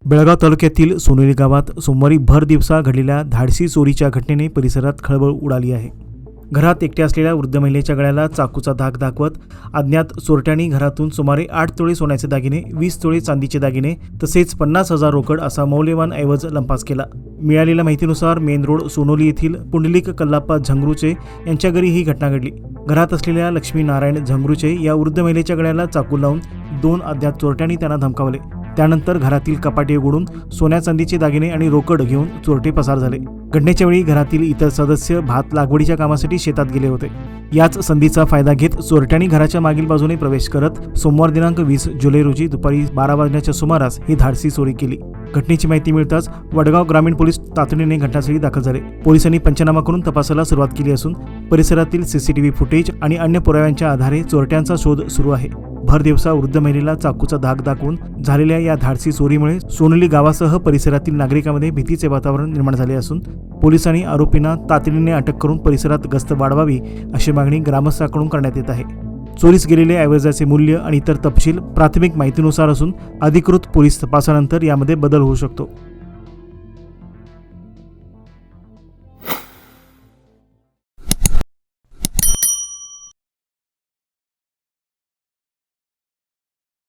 बेळगाव तालुक्यातील सोनेली गावात सोमवारी भर दिवसा घडलेल्या धाडसी चोरीच्या घटनेने परिसरात खळबळ उडाली आहे। घरात एकट्या असलेल्या वृद्ध महिलेच्या गळ्याला चाकूचा धाक दाखवत अज्ञात चोरट्यांनी घरातून सुमारे 8 तोळे सोन्याचे दागिने, 20 तोळे चांदीचे दागिने तसेच 50,000 रोकड असा मौल्यवान ऐवज लंपास केला। मिळालेल्या माहितीनुसार मेन रोड सोनोली येथील पुंडलिक कल्लाप्पा झंगरूचे यांच्या घरी ही घटना घडली। घरात असलेल्या लक्ष्मी नारायण झंगरूचे या वृद्ध महिलेच्या गळ्याला चाकू लावून 2 अज्ञात चोरट्यांनी त्यांना धमकावले। त्यानंतर घरातील कपाटे उघडून सोन्या चांदीचे दागिने आणि रोकड घेऊन चोरटे पसार झाले। घटनेच्या वेळी घरातील इतर सदस्य भात लागवडीच्या कामासाठी शेतात गेले होते। याच संधीचा फायदा घेत चोरट्यांनी घराच्या मागील बाजूने प्रवेश करत सोमवार दिनांक 20 जुलै रोजी दुपारी 12 वाजण्याच्या सुमारास ही धाडसी चोरी केली। घटनेची माहिती मिळताच वडगाव ग्रामीण पोलीस तातडीने घटनास्थळी दाखल झाले। पोलिसांनी पंचनामा करून तपासाला सुरुवात केली असून परिसरातील सीसीटीव्ही फुटेज आणि अन्य पुराव्यांच्या आधारे चोरट्यांचा शोध सुरू आहे। भर दिवसा वृद्ध महिलेला चाकूचा धाक दाखवून झालेल्या या धाडसी चोरीमुळे सोनोली गावासह परिसरातील नागरिकांमध्ये भीतीचे वातावरण निर्माण झाले असून पोलिसांनी आरोपींना तातडीने अटक करून परिसरात गस्त वाढवावी अशी मागणी ग्रामस्थांकडून करण्यात येत आहे। चोरीस गेलेल्या ऐवजाचे मूल्य आणि इतर तपशील प्राथमिक माहितीनुसार असून अधिकृत पोलीस तपासानंतर यामध्ये बदल होऊ शकतो।